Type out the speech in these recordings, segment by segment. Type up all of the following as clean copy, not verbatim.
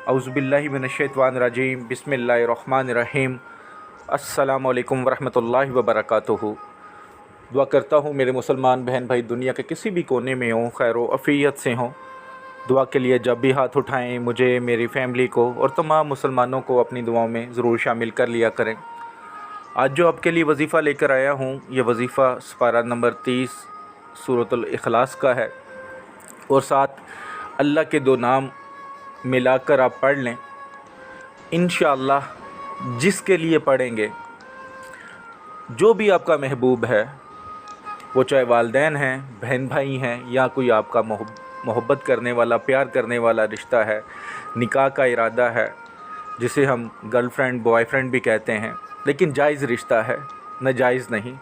औज़ुबिल्लाहि मिनश्शैतानिर्रजीम बिस्मिल्लाहिर्रहमानिर्रहीम अस्सलामु अलैकुम वरहमतुल्लाहि वबरकातुहू। दुआ करता हूँ मेरे मुसलमान बहन भाई दुनिया के किसी भी कोने में हों, खैर आफ़ियत से हों। दुआ के लिए जब भी हाथ उठाएं मुझे, मेरी फ़ैमिली को और तमाम मुसलमानों को अपनी दुआओं में ज़रूर शामिल कर लिया करें। आज जो आपके लिए वजीफ़ा लेकर आया हूँ, ये वजीफ़ा सपारा नंबर 30 सूरतुल इखलास का है और साथ अल्लाह के दो नाम मिलाकर आप पढ़ लें। इंशाअल्लाह जिसके लिए पढ़ेंगे, जो भी आपका महबूब है, वो चाहे वालिदैन हैं, बहन भाई हैं, या कोई आपका मोहब्बत करने वाला, प्यार करने वाला रिश्ता है, निकाह का इरादा है, जिसे हम गर्लफ्रेंड बॉयफ्रेंड भी कहते हैं, लेकिन जायज़ रिश्ता है, नाजायज़ नहीं,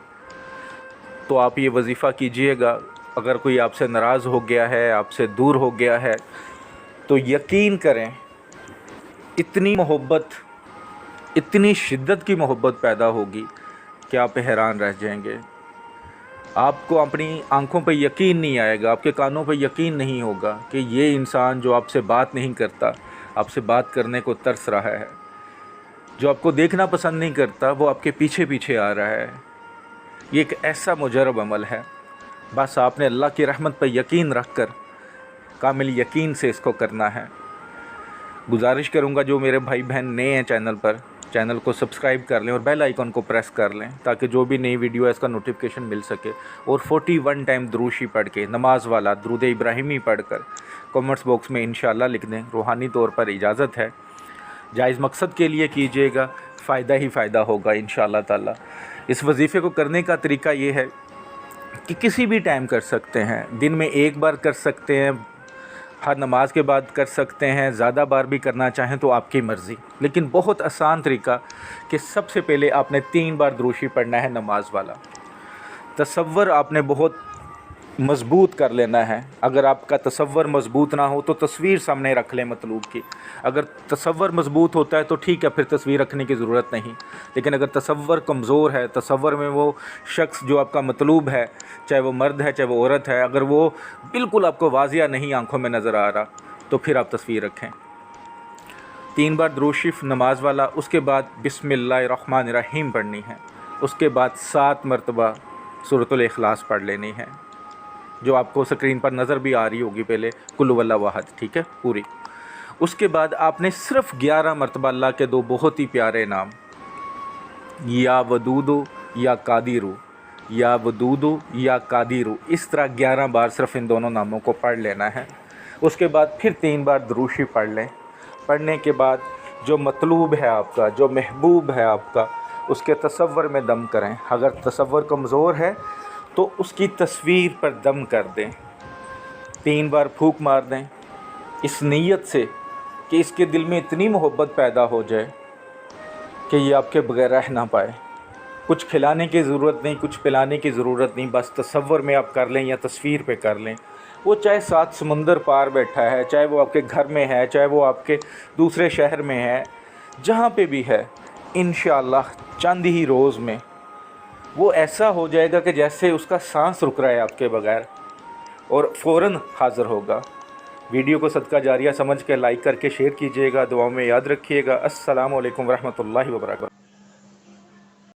तो आप ये वजीफ़ा कीजिएगा। अगर कोई आपसे नाराज़ हो गया है, आपसे दूर हो गया है, तो यकीन करें इतनी मोहब्बत, इतनी शिद्दत की मोहब्बत पैदा होगी कि आप हैरान रह जाएंगे। आपको अपनी आंखों पे यकीन नहीं आएगा, आपके कानों पे यकीन नहीं होगा कि ये इंसान जो आपसे बात नहीं करता, आपसे बात करने को तरस रहा है, जो आपको देखना पसंद नहीं करता, वो आपके पीछे पीछे आ रहा है। ये एक ऐसा मुजरब अमल है। बस आपने अल्लाह की रहमत पर यकीन रख कर कामिल यकीन से इसको करना है। गुजारिश करूँगा जो मेरे भाई बहन नए हैं चैनल पर, चैनल को सब्सक्राइब कर लें और बेल आइकन को प्रेस कर लें, ताकि जो भी नई वीडियो है इसका नोटिफिकेशन मिल सके। और 41 टाइम दुरूशी पढ़ के, नमाज वाला दुरूद इब्राहिमी पढ़ कर कमेंट्स बॉक्स में इंशाअल्लाह लिख दें। रूहानी तौर पर इजाज़त है, जायज़ मकसद के लिए कीजिएगा, फ़ायदा ही फ़ायदा होगा इंशाअल्लाह ताला। इस वजीफ़े को करने का तरीका ये है कि किसी भी टाइम कर सकते हैं, दिन में एक बार कर सकते हैं, हर नमाज के बाद कर सकते हैं, ज़्यादा बार भी करना चाहें तो आपकी मर्ज़ी। लेकिन बहुत आसान तरीका कि सबसे पहले आपने 3 बार दुरूशी पढ़ना है नमाज वाला। तसव्वुर आपने बहुत मज़बूत कर लेना है। अगर आपका तसव्वुर मज़बूत ना हो तो तस्वीर सामने रख लें मतलूब की। अगर तसव्वुर मज़बूत होता है तो ठीक है, फिर तस्वीर रखने की ज़रूरत नहीं। लेकिन अगर तसव्वुर कमज़ोर है, तसव्वुर में वो शख्स जो आपका मतलूब है, चाहे वो मर्द है चाहे वो औरत है, अगर वो बिल्कुल आपको वाज़िया नहीं आँखों में नज़र आ रहा, तो फिर आप तस्वीर रखें। 3 बार दुरूद शरीफ नमाज वाला, उसके बाद बिस्मिल्लाहिर्रहमानिर्रहीम पढ़नी है, उसके बाद 7 मरतबा सूरतुल इखलास पढ़ लेनी है, जो आपको स्क्रीन पर नज़र भी आ रही होगी पहले, कुल हुवल्लाहु अहद, ठीक है, पूरी। उसके बाद आपने सिर्फ़ 11 मरतबा अल्लाह के दो बहुत ही प्यारे नाम, या वदूदु या कादिरू, या वदूदु या कादिरू, इस तरह 11 बार सिर्फ़ इन दोनों नामों को पढ़ लेना है। उसके बाद फिर 3 बार दुरूद शरीफ पढ़ लें। पढ़ने के बाद जो मतलूब है आपका, जो महबूब है आपका, उसके तसव्वुर में दम करें। अगर तसव्वुर कमज़ोर है तो उसकी तस्वीर पर दम कर दें, 3 बार फूंक मार दें, इस नीयत से कि इसके दिल में इतनी मोहब्बत पैदा हो जाए कि ये आपके बगैर रह ना पाए। कुछ खिलाने की ज़रूरत नहीं, कुछ पिलाने की ज़रूरत नहीं, बस तसव्वुर में आप कर लें या तस्वीर पे कर लें। वो चाहे 7 समुंदर पार बैठा है, चाहे वो आपके घर में है, चाहे वो आपके दूसरे शहर में है, जहाँ पे भी है, इंशाअल्लाह चंद ही रोज़ में वो ऐसा हो जाएगा कि जैसे उसका सांस रुक रहा है आपके बगैर, और फ़ौरन हाज़िर होगा। वीडियो को सदका जारिया समझ के लाइक करके शेयर कीजिएगा, दुआओं में याद रखिएगा। अस्सलामु अलैकुम वरहमतुल्लाहि वबरकातुहू।